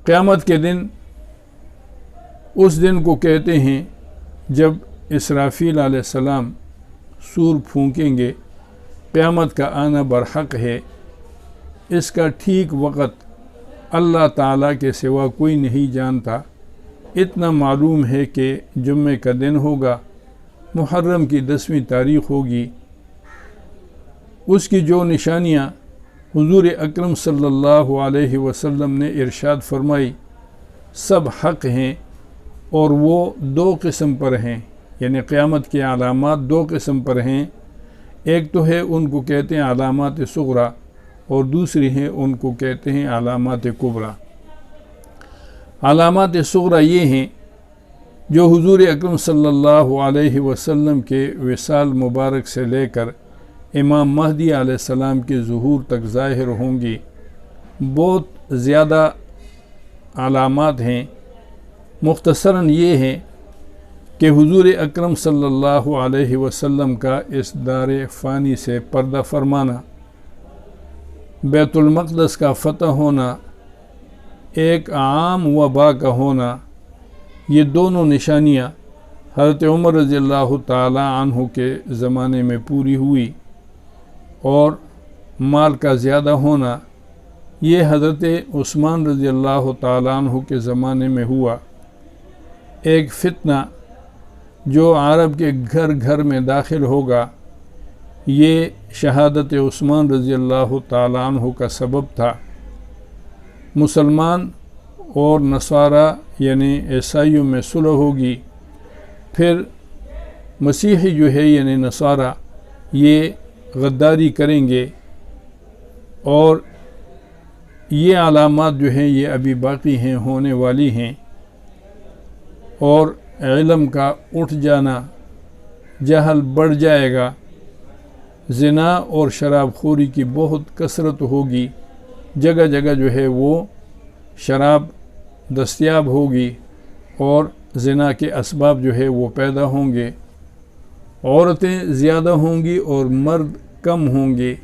قیامت کے دن اس دن کو کہتے ہیں جب اسرافیل علیہ السلام سور پھونکیں گے، قیامت کا آنا برحق ہے، اس کا ٹھیک وقت اللہ تعالیٰ کے سوا کوئی نہیں جانتا۔ اتنا معلوم ہے کہ جمعے کا دن ہوگا، محرم کی 10ویں تاریخ ہوگی۔ اس کی جو نشانیاں حضور اکرم صلی اللہ علیہ وسلم نے ارشاد فرمائی سب حق ہیں، اور وہ 2 قسم پر ہیں، یعنی قیامت کی علامات 2 قسم پر ہیں۔ ایک تو ہے ان کو کہتے ہیں علامات صغریٰ، اور دوسری ہیں ان کو کہتے ہیں علامات کبریٰ۔ علامات صغریٰ یہ ہیں جو حضور اکرم صلی اللہ علیہ وسلم کے وصال مبارک سے لے کر امام مہدی علیہ السلام کے ظہور تک ظاہر ہوں گی۔ بہت زیادہ علامات ہیں، مختصراً یہ ہیں کہ حضور اکرم صلی اللہ علیہ وسلم کا اس دار فانی سے پردہ فرمانا، بیت المقدس کا فتح ہونا، ایک عام وبا کا ہونا، یہ دونوں نشانیاں حضرت عمر رضی اللہ تعالی عنہ کے زمانے میں پوری ہوئی، اور مال کا زیادہ ہونا یہ حضرت عثمان رضی اللہ تعالی عنہ کے زمانے میں ہوا۔ ایک فتنہ جو عرب کے گھر گھر میں داخل ہوگا، یہ شہادت عثمان رضی اللہ تعالی عنہ کا سبب تھا۔ مسلمان اور نصارہ یعنی عیسائیوں میں صلح ہوگی، پھر مسیحی جو ہے یعنی نصارہ یہ غداری کریں گے، اور یہ علامات جو ہیں یہ ابھی باقی ہیں، ہونے والی ہیں۔ اور علم کا اٹھ جانا، جہل بڑھ جائے گا، زنا اور شراب خوری کی بہت کثرت ہوگی، جگہ جگہ جو ہے وہ شراب دستیاب ہوگی، اور زنا کے اسباب جو ہے وہ پیدا ہوں گے، عورتیں زیادہ ہوں گی اور مرد کم ہوں گے۔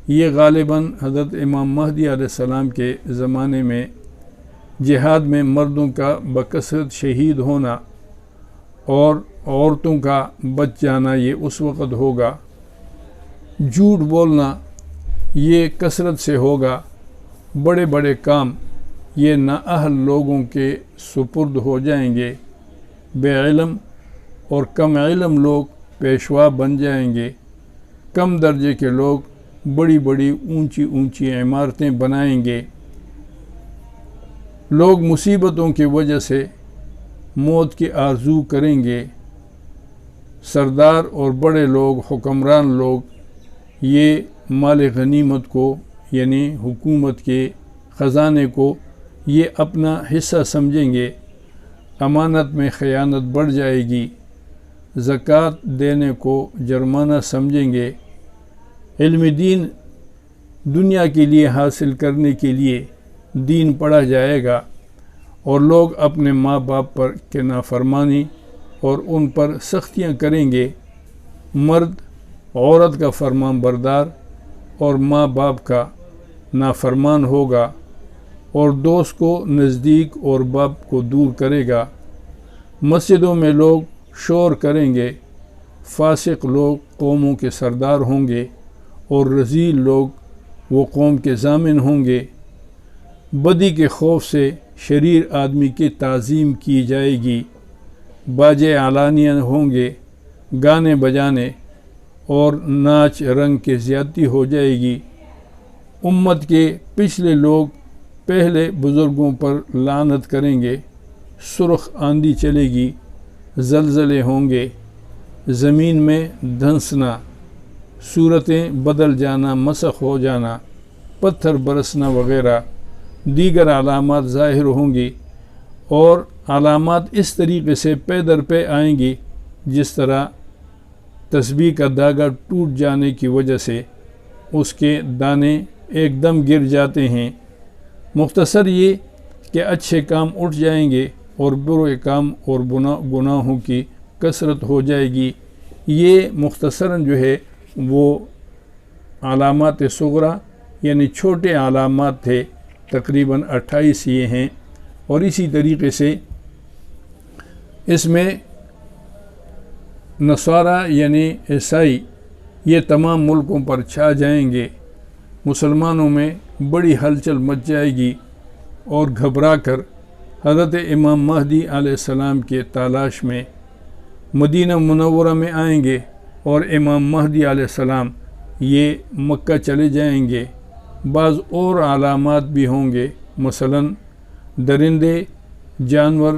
یہ غالباً حضرت امام مہدی علیہ السلام کے زمانے میں جہاد میں مردوں کا بکثرت شہید ہونا اور عورتوں کا بچ جانا یہ اس وقت ہوگا۔ جھوٹ بولنا یہ کثرت سے ہوگا، بڑے بڑے کام یہ نااہل لوگوں کے سپرد ہو جائیں گے، بے علم اور کم علم لوگ پیشوا بن جائیں گے، کم درجے کے لوگ بڑی بڑی اونچی اونچی عمارتیں بنائیں گے، لوگ مصیبتوں کی وجہ سے موت کی آرزو کریں گے، سردار اور بڑے لوگ حکمران لوگ یہ مال غنیمت کو یعنی حکومت کے خزانے کو یہ اپنا حصہ سمجھیں گے، امانت میں خیانت بڑھ جائے گی، زکوٰۃ دینے کو جرمانہ سمجھیں گے، علم دین دنیا کے لیے حاصل کرنے کے لیے دین پڑھا جائے گا، اور لوگ اپنے ماں باپ پر کے نافرمانی اور ان پر سختیاں کریں گے، مرد عورت کا فرمان بردار اور ماں باپ کا نافرمان ہوگا، اور دوست کو نزدیک اور باپ کو دور کرے گا، مسجدوں میں لوگ شور کریں گے، فاسق لوگ قوموں کے سردار ہوں گے، اور رذیل لوگ وہ قوم کے ضامن ہوں گے، بدی کے خوف سے شریر آدمی کی تعظیم کی جائے گی، باجے علانیہ ہوں گے، گانے بجانے اور ناچ رنگ کی زیادتی ہو جائے گی، امت کے پچھلے لوگ پہلے بزرگوں پر لعنت کریں گے، سرخ آندھی چلے گی، زلزلے ہوں گے، زمین میں دھنسنا، صورتیں بدل جانا، مسخ ہو جانا، پتھر برسنا وغیرہ دیگر علامات ظاہر ہوں گی، اور علامات اس طریقے سے پے در پے آئیں گی جس طرح تسبیح کا دھاگا ٹوٹ جانے کی وجہ سے اس کے دانے ایک دم گر جاتے ہیں۔ مختصر یہ کہ اچھے کام اٹھ جائیں گے اور برے کام اور گناہوں کی کثرت ہو جائے گی۔ یہ مختصراً جو ہے وہ علامات صغریٰ یعنی چھوٹے علامات تھے، تقریباً 28 یہ ہیں اور اسی طریقے سے اس میں نصارہ یعنی عیسائی یہ تمام ملکوں پر چھا جائیں گے، مسلمانوں میں بڑی ہلچل مچ جائے گی، اور گھبرا کر حضرت امام مہدی علیہ السلام کے تلاش میں مدینہ منورہ میں آئیں گے، اور امام مہدی علیہ السلام یہ مکہ چلے جائیں گے۔ بعض اور علامات بھی ہوں گے، مثلا درندے جانور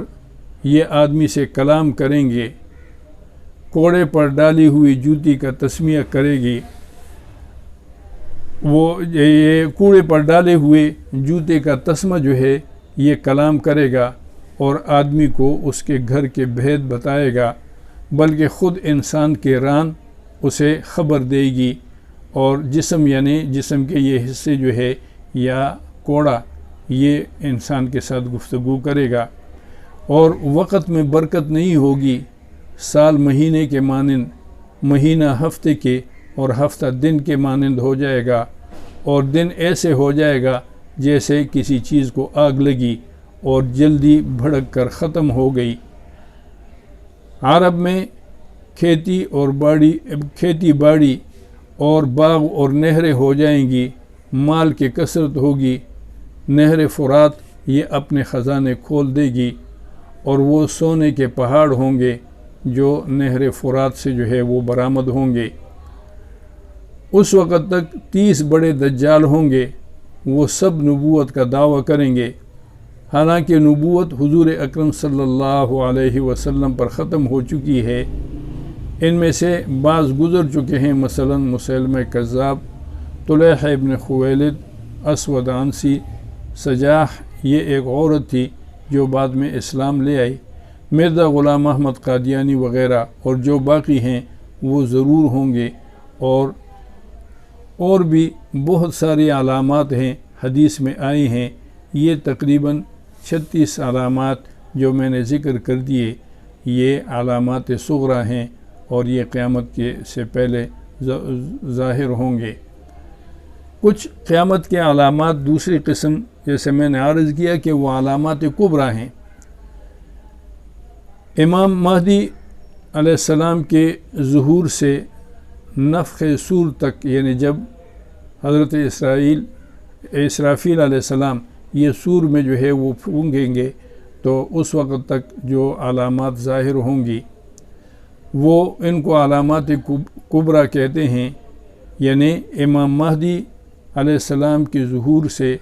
یہ آدمی سے کلام کریں گے، کوڑے پر ڈالی ہوئی جوتی کا تسمیہ کرے گی، یہ کوڑے پر ڈالے ہوئے جوتے کا تسمہ جو ہے یہ کلام کرے گا، اور آدمی کو اس کے گھر کے بھید بتائے گا، بلکہ خود انسان کے ران اسے خبر دے گی، اور جسم یعنی جسم کے یہ حصے جو ہے یا کوڑا یہ انسان کے ساتھ گفتگو کرے گا، اور وقت میں برکت نہیں ہوگی، سال مہینے کے مانند، مہینہ ہفتے کے، اور ہفتہ دن کے مانند ہو جائے گا، اور دن ایسے ہو جائے گا جیسے کسی چیز کو آگ لگی اور جلدی بھڑک کر ختم ہو گئی۔ عرب میں کھیتی باڑی اور باغ اور نہریں ہو جائیں گی، مال کی کثرت ہوگی، نہر فرات یہ اپنے خزانے کھول دے گی، اور وہ سونے کے پہاڑ ہوں گے جو نہر فرات سے جو ہے وہ برآمد ہوں گے۔ اس وقت تک 30 بڑے دجال ہوں گے، وہ سب نبوت کا دعویٰ کریں گے، حالانکہ نبوت حضور اکرم صلی اللہ علیہ وسلم پر ختم ہو چکی ہے۔ ان میں سے بعض گزر چکے ہیں، مثلا مسیلمہ کذاب، طلیح ابن خویلد، اسود عنسی، سجاح یہ ایک عورت تھی جو بعد میں اسلام لے آئی، مرزا غلام احمد قادیانی وغیرہ، اور جو باقی ہیں وہ ضرور ہوں گے، اور بھی بہت ساری علامات ہیں حدیث میں آئی ہیں۔ یہ تقریباً 36 علامات جو میں نے ذکر کر دیے یہ علامات صغریٰ ہیں، اور یہ قیامت کے سے پہلے ظاہر ہوں گے۔ کچھ قیامت کے علامات دوسری قسم جیسے میں نے عرض کیا کہ وہ علامات کبریٰ ہیں۔ امام مہدی علیہ السلام کے ظہور سے نفخ صور تک، یعنی جب حضرت اسرافیل علیہ السلام یہ صور میں جو ہے وہ پھونکیں گے تو اس وقت تک جو علامات ظاہر ہوں گی وہ ان کو علامات کبریٰ کہتے ہیں، یعنی امام مہدی علیہ السلام کے ظہور سے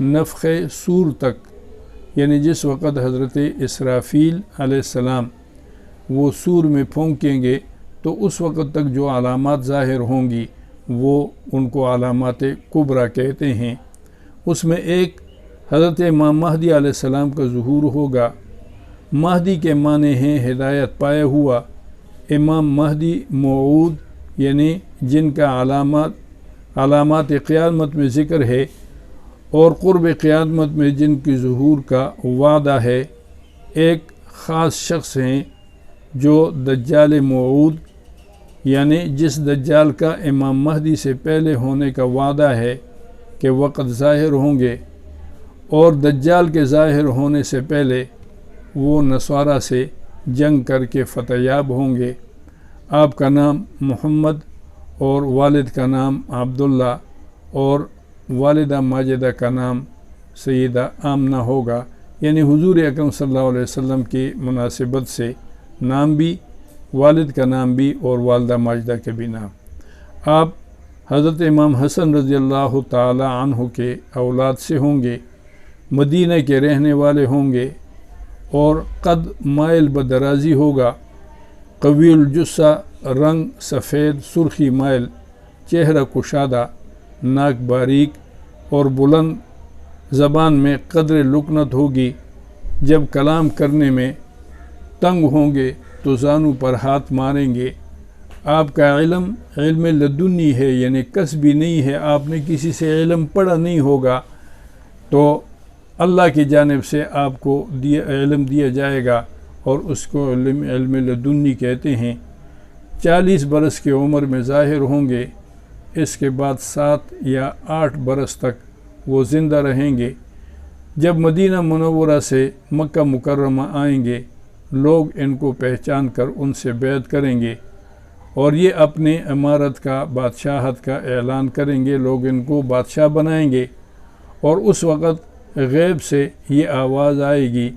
نفخ صور تک، یعنی جس وقت حضرت اسرافیل علیہ السلام وہ صور میں پھونکیں گے تو اس وقت تک جو علامات ظاہر ہوں گی وہ ان کو علامات کبریٰ کہتے ہیں۔ اس میں ایک حضرت امام مہدی علیہ السلام کا ظہور ہوگا۔ مہدی کے معنی ہیں ہدایت پایا ہوا۔ امام مہدی موعود یعنی جن کا علامات قیامت میں ذکر ہے اور قرب قیامت میں جن کی ظہور کا وعدہ ہے، ایک خاص شخص ہیں جو دجال موعود، یعنی جس دجال کا امام مہدی سے پہلے ہونے کا وعدہ ہے کہ وقت ظاہر ہوں گے، اور دجال کے ظاہر ہونے سے پہلے وہ نصارہ سے جنگ کر کے فتح یاب ہوں گے۔ آپ کا نام محمد اور والد کا نام عبداللہ اور والدہ ماجدہ کا نام سیدہ آمنہ ہوگا، یعنی حضور اکرم صلی اللہ علیہ وسلم کی مناسبت سے نام بھی، والد کا نام بھی اور والدہ ماجدہ کے بھی نام۔ آپ حضرت امام حسن رضی اللہ تعالی عنہ کے اولاد سے ہوں گے، مدینہ کے رہنے والے ہوں گے، اور قد مائل بدرازی ہوگا، قوی الجثہ، رنگ سفید سرخی مائل، چہرہ کشادہ، ناک باریک اور بلند، زبان میں قدر لکنت ہوگی، جب کلام کرنے میں تنگ ہوں گے تو زانو پر ہاتھ ماریں گے۔ آپ کا علم لدنی ہے، یعنی کسبی نہیں ہے، آپ نے کسی سے علم پڑھا نہیں ہوگا، تو اللہ کی جانب سے آپ کو علم دیا جائے گا، اور اس کو علم لدنی کہتے ہیں۔ 40 برس کی عمر میں ظاہر ہوں گے، اس کے بعد 7 یا 8 برس تک وہ زندہ رہیں گے۔ جب مدینہ منورہ سے مکہ مکرمہ آئیں گے لوگ ان کو پہچان کر ان سے بیعت کریں گے اور یہ اپنے امارت کا بادشاہت کا اعلان کریں گے، لوگ ان کو بادشاہ بنائیں گے، اور اس وقت غیب سے یہ آواز آئے گی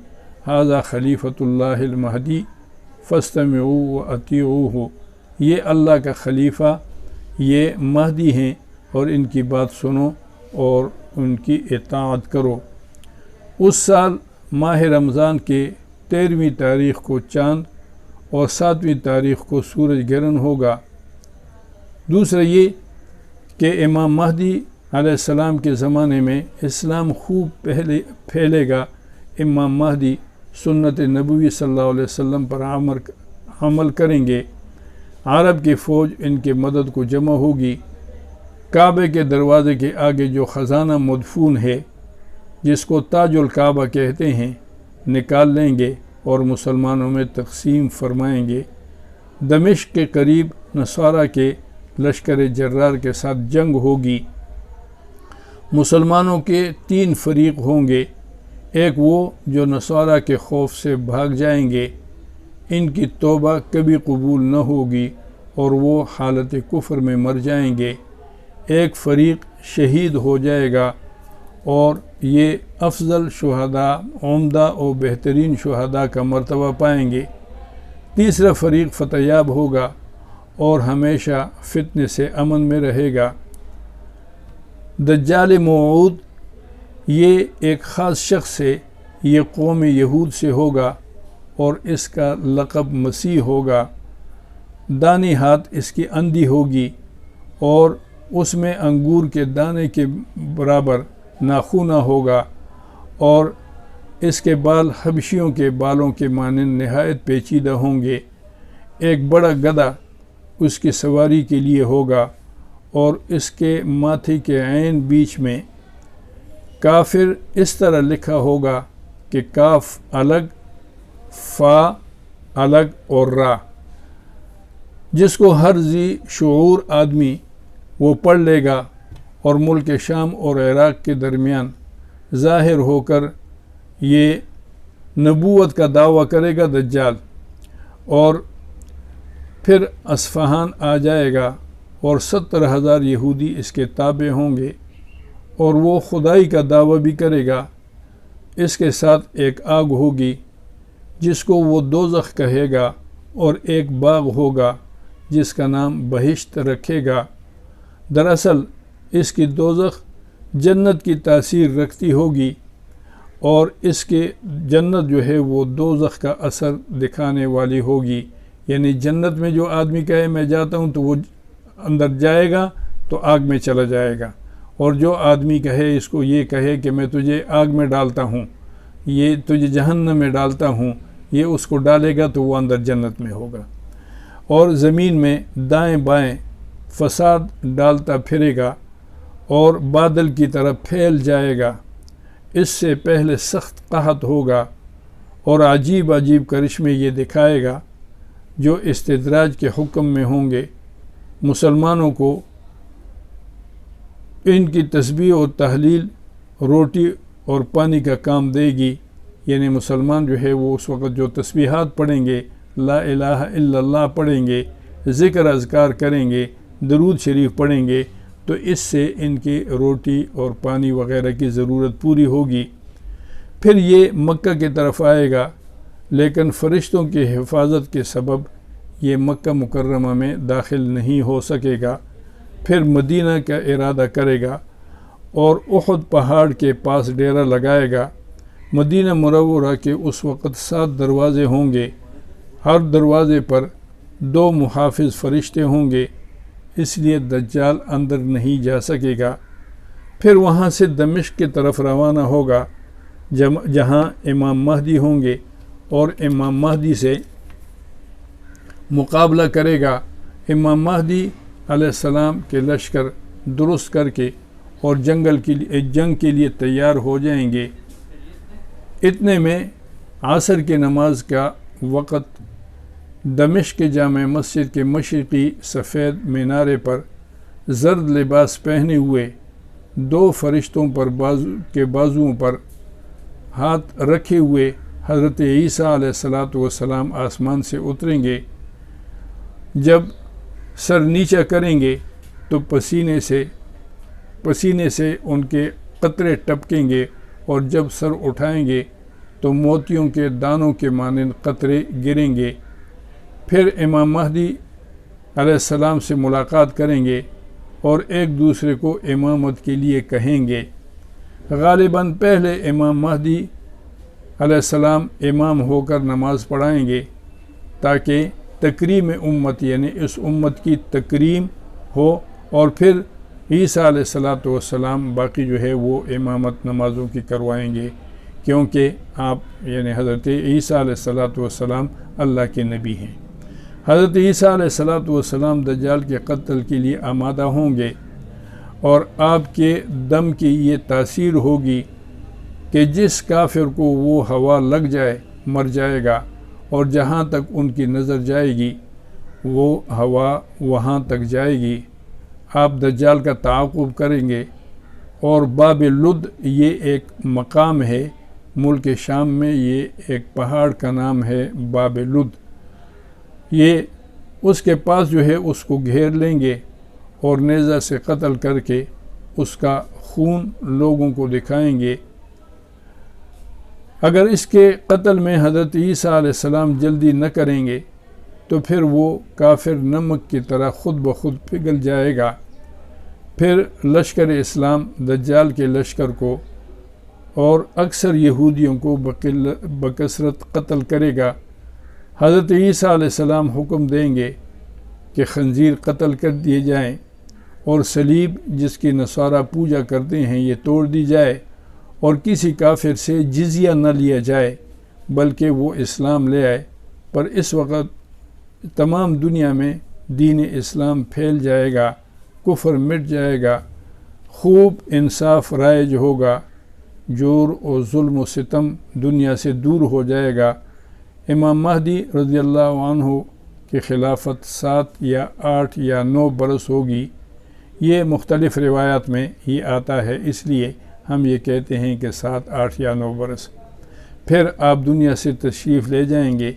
ھذا خلیفۃ اللہ المہدی فاستمعوا واطیعوہ، یہ اللہ کا خلیفہ، یہ مہدی ہیں اور ان کی بات سنو اور ان کی اطاعت کرو۔ اس سال ماہ رمضان کے 13ویں تاریخ کو چاند اور 7ویں تاریخ کو سورج گرہن ہوگا۔ دوسرا یہ کہ امام مہدی علیہ السلام کے زمانے میں اسلام خوب پھیلے گا۔ امام مہدی سنت نبوی صلی اللہ علیہ وسلم پر عمل کریں گے، عرب کی فوج ان کی مدد کو جمع ہوگی، کعبے کے دروازے کے آگے جو خزانہ مدفون ہے جس کو تاج الکعبہ کہتے ہیں نکال لیں گے اور مسلمانوں میں تقسیم فرمائیں گے۔ دمشق کے قریب نصارہ کے لشکر جرار کے ساتھ جنگ ہوگی۔ مسلمانوں کے 3 فریق ہوں گے، ایک وہ جو نصارہ کے خوف سے بھاگ جائیں گے، ان کی توبہ کبھی قبول نہ ہوگی اور وہ حالت کفر میں مر جائیں گے، ایک فریق شہید ہو جائے گا اور یہ افضل شہداء، عمدہ اور بہترین شہداء کا مرتبہ پائیں گے، تیسرا فریق فتح یاب ہوگا اور ہمیشہ فتنے سے امن میں رہے گا۔ دجال موعود یہ ایک خاص شخص ہے، یہ قوم یہود سے ہوگا اور اس کا لقب مسیح ہوگا۔ دانی ہاتھ اس کی اندھی ہوگی اور اس میں انگور کے دانے کے برابر ناخونہ ہوگا اور اس کے بال حبشیوں کے بالوں کے مانند نہایت پیچیدہ ہوں گے، ایک بڑا گدھا اس کی سواری کے لیے ہوگا اور اس کے ماتھے کے عین بیچ میں کافر اس طرح لکھا ہوگا کہ کاف الگ، فا الگ اور را، جس کو ہر ذی شعور آدمی وہ پڑھ لے گا اور ملک شام اور عراق کے درمیان ظاہر ہو کر یہ نبوت کا دعویٰ کرے گا دجال، اور پھر اصفہان آ جائے گا اور 70,000 یہودی اس کے تابع ہوں گے اور وہ خدائی کا دعویٰ بھی کرے گا۔ اس کے ساتھ ایک آگ ہوگی جس کو وہ دوزخ کہے گا اور ایک باغ ہوگا جس کا نام بہشت رکھے گا۔ دراصل اس کی دوزخ جنت کی تاثیر رکھتی ہوگی اور اس کے جنت جو ہے وہ دوزخ کا اثر دکھانے والی ہوگی، یعنی جنت میں جو آدمی کہے میں جاتا ہوں تو وہ اندر جائے گا تو آگ میں چلا جائے گا، اور جو آدمی کہے اس کو یہ کہے کہ میں تجھے آگ میں ڈالتا ہوں، یہ تجھے جہنم میں ڈالتا ہوں، یہ اس کو ڈالے گا تو وہ اندر جنت میں ہوگا۔ اور زمین میں دائیں بائیں فساد ڈالتا پھرے گا اور بادل کی طرح پھیل جائے گا، اس سے پہلے سخت قحط ہوگا اور عجیب عجیب کرشمے یہ دکھائے گا جو استدراج کے حکم میں ہوں گے۔ مسلمانوں کو ان کی تسبیح اور تحلیل روٹی اور پانی کا کام دے گی، یعنی مسلمان جو ہے وہ اس وقت جو تسبیحات پڑھیں گے، لا الہ الا اللہ پڑھیں گے، ذکر اذکار کریں گے، درود شریف پڑھیں گے، تو اس سے ان کی روٹی اور پانی وغیرہ کی ضرورت پوری ہوگی۔ پھر یہ مکہ کی طرف آئے گا، لیکن فرشتوں کی حفاظت کے سبب یہ مکہ مکرمہ میں داخل نہیں ہو سکے گا، پھر مدینہ کا ارادہ کرے گا اور احد پہاڑ کے پاس ڈیرا لگائے گا۔ مدینہ منورہ کے اس وقت 7 دروازے ہوں گے، ہر دروازے پر 2 محافظ فرشتے ہوں گے، اس لیے دجال اندر نہیں جا سکے گا۔ پھر وہاں سے دمشق کی طرف روانہ ہوگا جہاں امام مہدی ہوں گے اور امام مہدی سے مقابلہ کرے گا۔ امام مہدی علیہ السلام کے لشکر درست کر کے اور جنگ کے لیے تیار ہو جائیں گے۔ اتنے میں عصر کی نماز کا وقت دمشق کے جامع مسجد کے مشرقی سفید مینارے پر زرد لباس پہنے ہوئے 2 فرشتوں پر بازوؤں پر ہاتھ رکھے ہوئے حضرت عیسیٰ علیہ الصلاۃ والسلام آسمان سے اتریں گے۔ جب سر نیچا کریں گے تو پسینے سے ان کے قطرے ٹپکیں گے، اور جب سر اٹھائیں گے تو موتیوں کے دانوں کے مانند قطرے گریں گے۔ پھر امام مہدی علیہ السلام سے ملاقات کریں گے اور ایک دوسرے کو امامت کے لیے کہیں گے۔ غالباً پہلے امام مہدی علیہ السلام امام ہو کر نماز پڑھائیں گے تاکہ تکریم امت یعنی اس امت کی تکریم ہو، اور پھر عیسیٰ علیہ الصلاۃ والسلام باقی جو ہے وہ امامت نمازوں کی کروائیں گے، کیونکہ آپ یعنی حضرت عیسیٰ علیہ الصلاۃ والسلام اللہ کے نبی ہیں۔ حضرت عیسیٰ علیہ الصلاۃ والسلام دجال کے قتل کے لیے آمادہ ہوں گے، اور آپ کے دم کی یہ تاثیر ہوگی کہ جس کافر کو وہ ہوا لگ جائے مر جائے گا، اور جہاں تک ان کی نظر جائے گی وہ ہوا وہاں تک جائے گی۔ آپ دجال کا تعاقب کریں گے، اور باب لد یہ ایک مقام ہے ملک شام میں، یہ ایک پہاڑ کا نام ہے باب لد۔ یہ اس کے پاس جو ہے اس کو گھیر لیں گے اور نیزہ سے قتل کر کے اس کا خون لوگوں کو دکھائیں گے۔ اگر اس کے قتل میں حضرت عیسیٰ علیہ السلام جلدی نہ کریں گے تو پھر وہ کافر نمک کی طرح خود بخود پگھل جائے گا۔ پھر لشکر اسلام دجال کے لشکر کو اور اکثر یہودیوں کو بکثرت قتل کرے گا۔ حضرت عیسیٰ علیہ السلام حکم دیں گے کہ خنزیر قتل کر دیے جائیں، اور صلیب جس کی نصارہ پوجا کرتے ہیں یہ توڑ دی جائے، اور کسی کافر سے جزیہ نہ لیا جائے بلکہ وہ اسلام لے آئے۔ پر اس وقت تمام دنیا میں دین اسلام پھیل جائے گا، کفر مٹ جائے گا، خوب انصاف رائج ہوگا، جور و ظلم و ستم دنیا سے دور ہو جائے گا۔ امام مہدی رضی اللہ عنہ کی خلافت 7 یا 8 یا 9 برس ہوگی، یہ مختلف روایات میں یہ آتا ہے، اس لیے ہم یہ کہتے ہیں کہ 7، 8 یا 9 برس۔ پھر آپ دنیا سے تشریف لے جائیں گے۔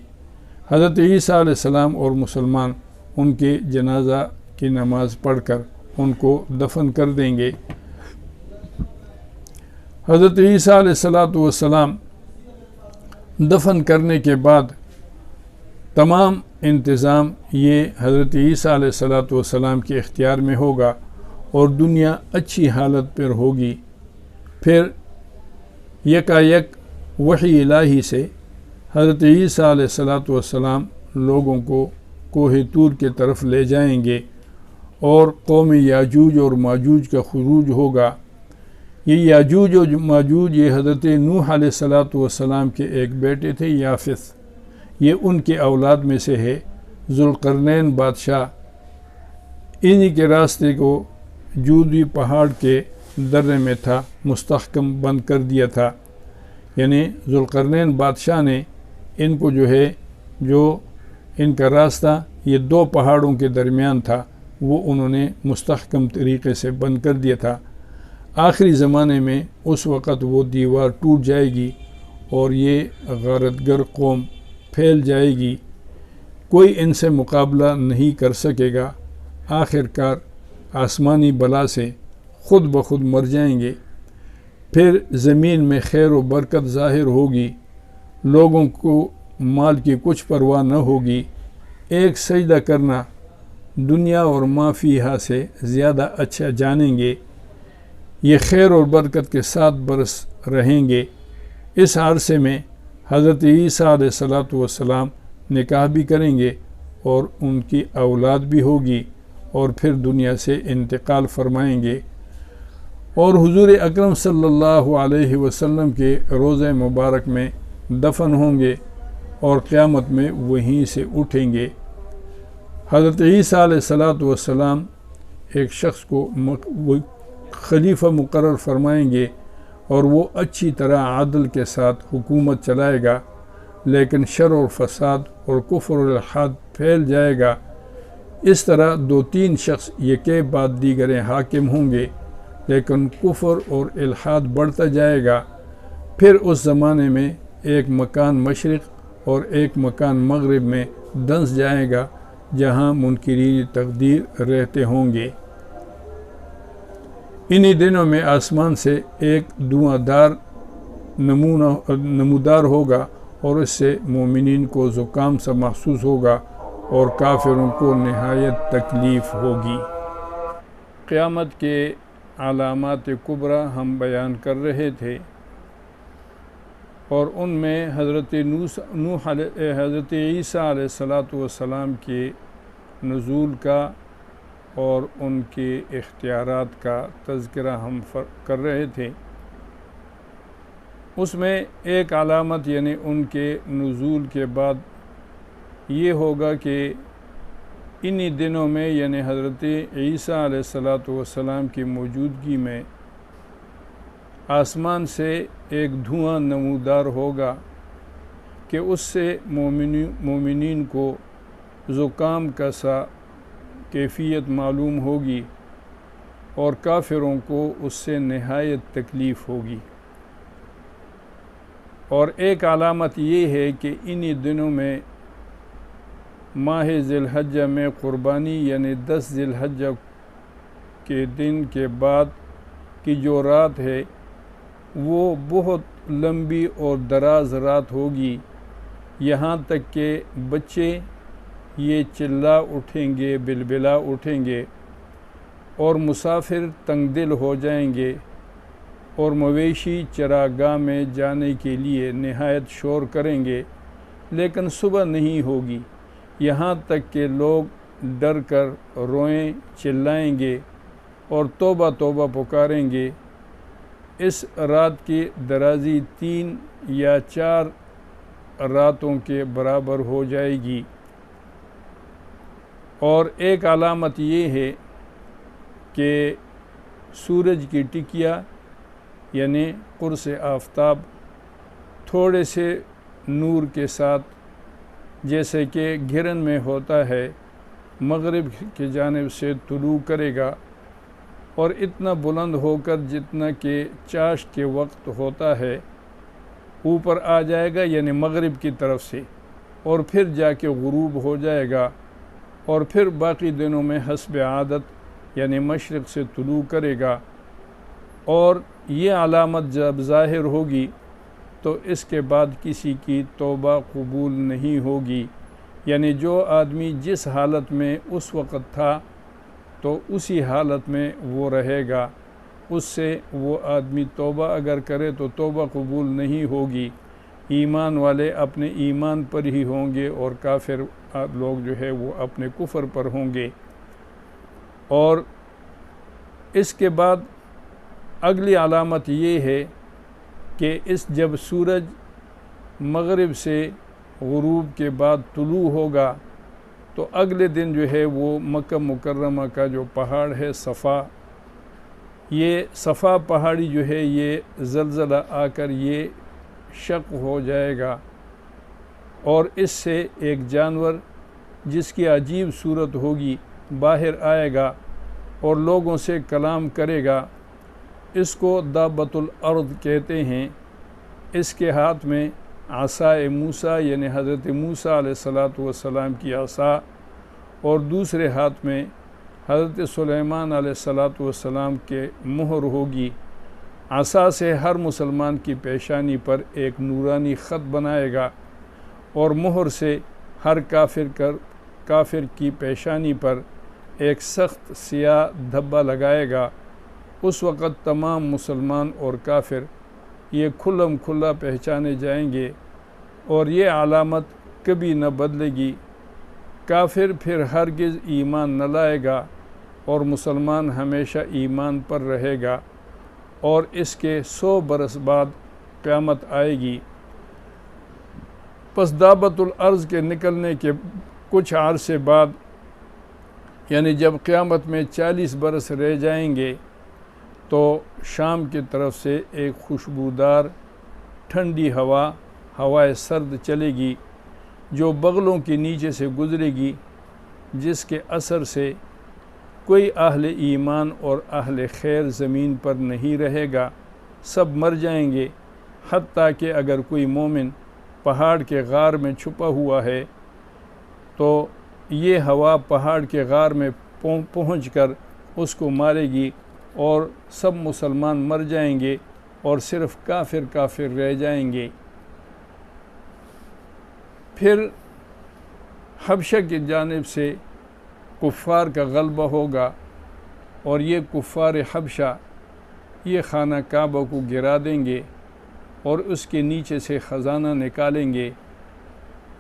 حضرت عیسیٰ علیہ السلام اور مسلمان ان کے جنازہ کی نماز پڑھ کر ان کو دفن کر دیں گے۔ حضرت عیسیٰ علیہ السلام دفن کرنے کے بعد تمام انتظام یہ حضرت عیسیٰ علیہ السلام کے اختیار میں ہوگا، اور دنیا اچھی حالت پر ہوگی۔ پھر یکایک وحی الہی سے حضرت عیسیٰ علیہ السلام لوگوں کو کوہ طور کی طرف لے جائیں گے، اور قوم یاجوج اور ماجوج کا خروج ہوگا۔ یہ یاجوج اور ماجوج یہ حضرت نوح علیہ السلام کے ایک بیٹے تھے یافث، یہ ان کے اولاد میں سے ہے۔ ذوالقرنین بادشاہ انہی کے راستے کو جودی پہاڑ کے درے میں تھا مستحکم بند کر دیا تھا، یعنی ذوالقرنین بادشاہ نے ان کو جو ہے جو ان کا راستہ یہ 2 پہاڑوں کے درمیان تھا وہ انہوں نے مستحکم طریقے سے بند کر دیا تھا۔ آخری زمانے میں اس وقت وہ دیوار ٹوٹ جائے گی اور یہ غارت گر قوم پھیل جائے گی، کوئی ان سے مقابلہ نہیں کر سکے گا۔ آخر کار آسمانی بلا سے خود بخود مر جائیں گے۔ پھر زمین میں خیر و برکت ظاہر ہوگی، لوگوں کو مال کی کچھ پرواہ نہ ہوگی۔ ایک سجدہ کرنا دنیا اور ما فیہا سے زیادہ اچھا جانیں گے۔ یہ خیر اور برکت کے 7 برس رہیں گے۔ اس عرصے میں حضرت عیسیٰ علیہ السلام نکاح بھی کریں گے اور ان کی اولاد بھی ہوگی، اور پھر دنیا سے انتقال فرمائیں گے، اور حضور اکرم صلی اللہ علیہ وسلم کے روضہ مبارک میں دفن ہوں گے، اور قیامت میں وہیں سے اٹھیں گے۔ حضرت عیسیٰ علیہ السلام ایک شخص کو خلیفہ مقرر فرمائیں گے، اور وہ اچھی طرح عدل کے ساتھ حکومت چلائے گا، لیکن شر اور فساد اور کفر اور الحاد پھیل جائے گا۔ اس طرح 2-3 شخص یکے بعد دیگرے حاکم ہوں گے، لیکن کفر اور الحاد بڑھتا جائے گا۔ پھر اس زمانے میں ایک مکان مشرق اور ایک مکان مغرب میں دنس جائے گا جہاں منکرین تقدیر رہتے ہوں گے۔ انہی دنوں میں آسمان سے ایک دھواں دار نمودار ہوگا اور اس سے مومنین کو زکام سا محسوس ہوگا اور کافروں کو نہایت تکلیف ہوگی۔ قیامت کے علامات کبریٰ ہم بیان کر رہے تھے، اور ان میں حضرت عیسیٰ علیہ السلام کے نزول کا اور ان کے اختیارات کا تذکرہ ہم کر رہے تھے۔ اس میں ایک علامت یعنی ان کے نزول کے بعد یہ ہوگا کہ انہی دنوں میں یعنی حضرت عیسیٰ علیہ السلام کی موجودگی میں آسمان سے ایک دھواں نمودار ہوگا کہ اس سے مومنین کو زکام کا سا کیفیت معلوم ہوگی اور کافروں کو اس سے نہایت تکلیف ہوگی۔ اور ایک علامت یہ ہے کہ انہی دنوں میں ماہ ذی الحجہ میں قربانی یعنی 10 ذی الحجہ کے دن کے بعد کی جو رات ہے وہ بہت لمبی اور دراز رات ہوگی، یہاں تک کہ بچے یہ چلا اٹھیں گے، بلبلا اٹھیں گے، اور مسافر تنگ دل ہو جائیں گے، اور مویشی چراگاہ میں جانے کے لیے نہایت شور کریں گے، لیکن صبح نہیں ہوگی، یہاں تک کہ لوگ ڈر کر روئیں، چلائیں گے اور توبہ توبہ پکاریں گے۔ اس رات کی درازی 3 یا 4 راتوں کے برابر ہو جائے گی۔ اور ایک علامت یہ ہے کہ سورج کی ٹکیا یعنی قرص آفتاب تھوڑے سے نور کے ساتھ جیسے کہ گرن میں ہوتا ہے مغرب کی جانب سے طلوع کرے گا، اور اتنا بلند ہو کر جتنا کہ چاشت کے وقت ہوتا ہے اوپر آ جائے گا یعنی مغرب کی طرف سے، اور پھر جا کے غروب ہو جائے گا، اور پھر باقی دنوں میں حسب عادت یعنی مشرق سے طلوع کرے گا۔ اور یہ علامت جب ظاہر ہوگی تو اس کے بعد کسی کی توبہ قبول نہیں ہوگی، یعنی جو آدمی جس حالت میں اس وقت تھا تو اسی حالت میں وہ رہے گا، اس سے وہ آدمی توبہ اگر کرے تو توبہ قبول نہیں ہوگی۔ ایمان والے اپنے ایمان پر ہی ہوں گے اور کافر لوگ جو ہے وہ اپنے کفر پر ہوں گے۔ اور اس کے بعد اگلی علامت یہ ہے کہ جب سورج مغرب سے غروب کے بعد طلوع ہوگا تو اگلے دن جو ہے وہ مکہ مکرمہ کا جو پہاڑ ہے صفا، یہ صفا پہاڑی جو ہے یہ زلزلہ آ کر یہ شق ہو جائے گا، اور اس سے ایک جانور جس کی عجیب صورت ہوگی باہر آئے گا اور لوگوں سے کلام کرے گا۔ اس کو دابۃ الارض کہتے ہیں۔ اس کے ہاتھ میں عصائے موسیٰ یعنی حضرت موسیٰ علیہ السلام کی عصا، اور دوسرے ہاتھ میں حضرت سلیمان علیہ السلام کے مہر ہوگی۔ عصا سے ہر مسلمان کی پیشانی پر ایک نورانی خط بنائے گا، اور مہر سے ہر کافر کی پیشانی پر ایک سخت سیاہ دھبا لگائے گا۔ اس وقت تمام مسلمان اور کافر یہ کھلم کھلا پہچانے جائیں گے، اور یہ علامت کبھی نہ بدلے گی۔ کافر پھر ہرگز ایمان نہ لائے گا اور مسلمان ہمیشہ ایمان پر رہے گا، اور اس کے 100 برس بعد قیامت آئے گی۔ پس دابۃ الارض کے نکلنے کے کچھ عرصے بعد یعنی جب قیامت میں 40 برس رہ جائیں گے تو شام کی طرف سے ایک خوشبودار ٹھنڈی ہوائے سرد چلے گی جو بغلوں کے نیچے سے گزرے گی، جس کے اثر سے کوئی اہل ایمان اور اہل خیر زمین پر نہیں رہے گا، سب مر جائیں گے، حتیٰ کہ اگر کوئی مومن پہاڑ کے غار میں چھپا ہوا ہے تو یہ ہوا پہاڑ کے غار میں پہنچ کر اس کو مارے گی اور سب مسلمان مر جائیں گے اور صرف کافر رہ جائیں گے۔ پھر حبشہ کی جانب سے کفار کا غلبہ ہوگا اور یہ کفار حبشہ یہ خانہ کعبہ کو گرا دیں گے اور اس کے نیچے سے خزانہ نکالیں گے،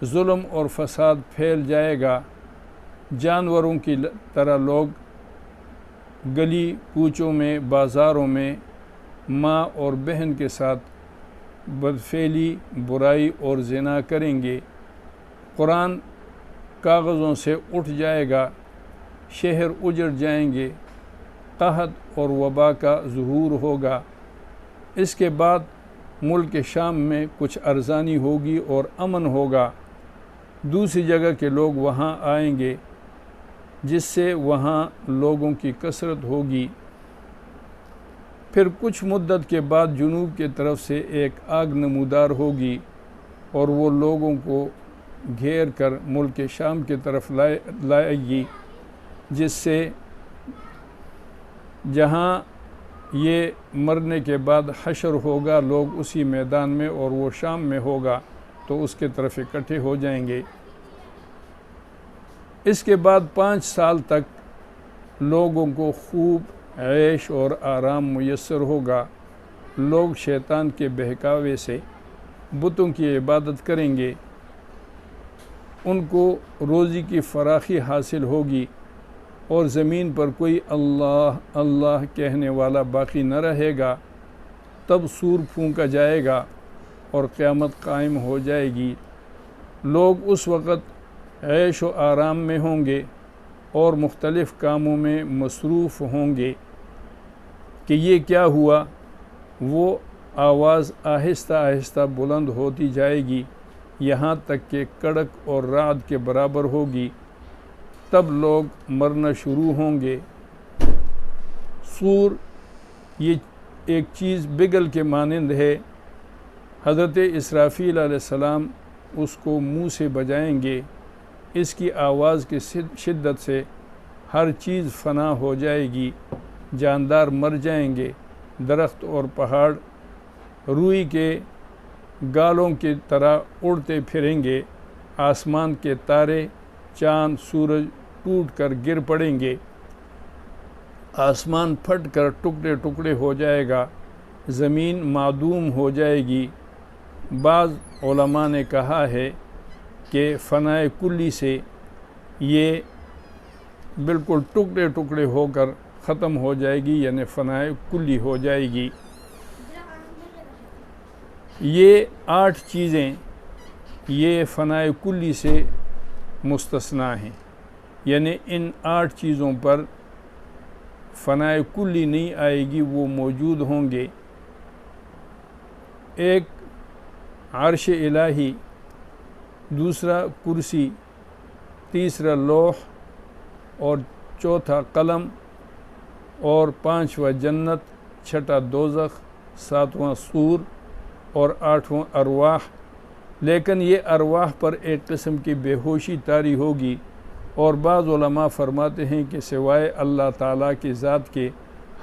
ظلم اور فساد پھیل جائے گا، جانوروں کی طرح لوگ گلی کوچوں میں بازاروں میں ماں اور بہن کے ساتھ بدفعلی برائی اور زنا کریں گے، قرآن کاغذوں سے اٹھ جائے گا، شہر اجڑ جائیں گے، قحط اور وبا کا ظہور ہوگا۔ اس کے بعد ملک شام میں کچھ ارزانی ہوگی اور امن ہوگا، دوسری جگہ کے لوگ وہاں آئیں گے جس سے وہاں لوگوں کی کثرت ہوگی۔ پھر کچھ مدت کے بعد جنوب کی طرف سے ایک آگ نمودار ہوگی اور وہ لوگوں کو گھیر کر ملک شام کی طرف لائے گی، جس سے جہاں یہ مرنے کے بعد حشر ہوگا لوگ اسی میدان میں اور وہ شام میں ہوگا تو اس کے طرف اکٹھے ہو جائیں گے۔ اس کے بعد 5 سال تک لوگوں کو خوب عیش اور آرام میسر ہوگا، لوگ شیطان کے بہکاوے سے بتوں کی عبادت کریں گے، ان کو روزی کی فراخی حاصل ہوگی اور زمین پر کوئی اللہ اللہ کہنے والا باقی نہ رہے گا۔ تب سور پھونکا جائے گا اور قیامت قائم ہو جائے گی، لوگ اس وقت عیش و آرام میں ہوں گے اور مختلف کاموں میں مصروف ہوں گے کہ یہ کیا ہوا، وہ آواز آہستہ آہستہ بلند ہوتی جائے گی یہاں تک کہ کڑک اور رعد کے برابر ہوگی، تب لوگ مرنا شروع ہوں گے۔ سور یہ ایک چیز بگل کے مانند ہے، حضرت اسرافیل علیہ السلام اس کو منہ سے بجائیں گے، اس کی آواز کی شدت سے ہر چیز فنا ہو جائے گی، جاندار مر جائیں گے، درخت اور پہاڑ روئی کے گالوں کی طرح اڑتے پھریں گے، آسمان کے تارے چاند سورج ٹوٹ کر گر پڑیں گے، آسمان پھٹ کر ٹکڑے ٹکڑے ہو جائے گا، زمین معدوم ہو جائے گی۔ بعض علماء نے کہا ہے کہ فنائے کلی سے یہ بالکل ٹکڑے ٹکڑے ہو کر ختم ہو جائے گی، یعنی فنائے کلی ہو جائے گی۔ یہ 8 چیزیں یہ فنائے کلی سے مستثنیٰ ہیں، یعنی ان 8 چیزوں پر فنائے کلی نہیں آئے گی، وہ موجود ہوں گے۔ ایک عرش الہی، دوسرا کرسی، تیسرا لوح اور چوتھا قلم اور 5واں جنت، 6واں دوزخ، 7واں سور اور 8واں ارواح۔ لیکن یہ ارواح پر ایک قسم کی بے ہوشی طاری ہوگی، اور بعض علماء فرماتے ہیں کہ سوائے اللہ تعالیٰ کی ذات کے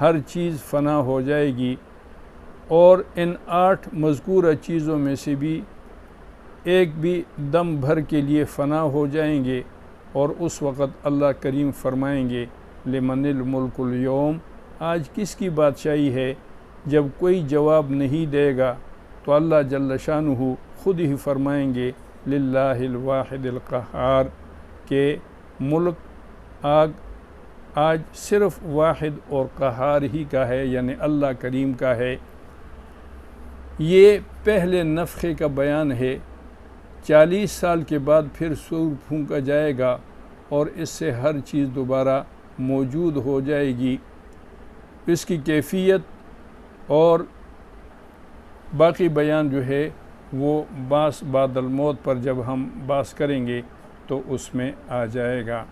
ہر چیز فنا ہو جائے گی، اور ان 8 مذکورہ چیزوں میں سے بھی ایک بھی دم بھر کے لیے فنا ہو جائیں گے، اور اس وقت اللہ کریم فرمائیں گے لمن الملک اليوم، آج کس کی بادشاہی ہے؟ جب کوئی جواب نہیں دے گا تو اللہ جل شانہ خود ہی فرمائیں گے للہ الواحد القہار، کہ ملک آج صرف واحد اور قہار ہی کا ہے، یعنی اللہ کریم کا ہے۔ یہ پہلے نفخے کا بیان ہے۔ 40 سال کے بعد پھر سور پھونکا جائے گا اور اس سے ہر چیز دوبارہ موجود ہو جائے گی۔ اس کی کیفیت اور باقی بیان جو ہے وہ بعث بعد الموت پر جب ہم بحث کریں گے تو اس میں آ جائے گا۔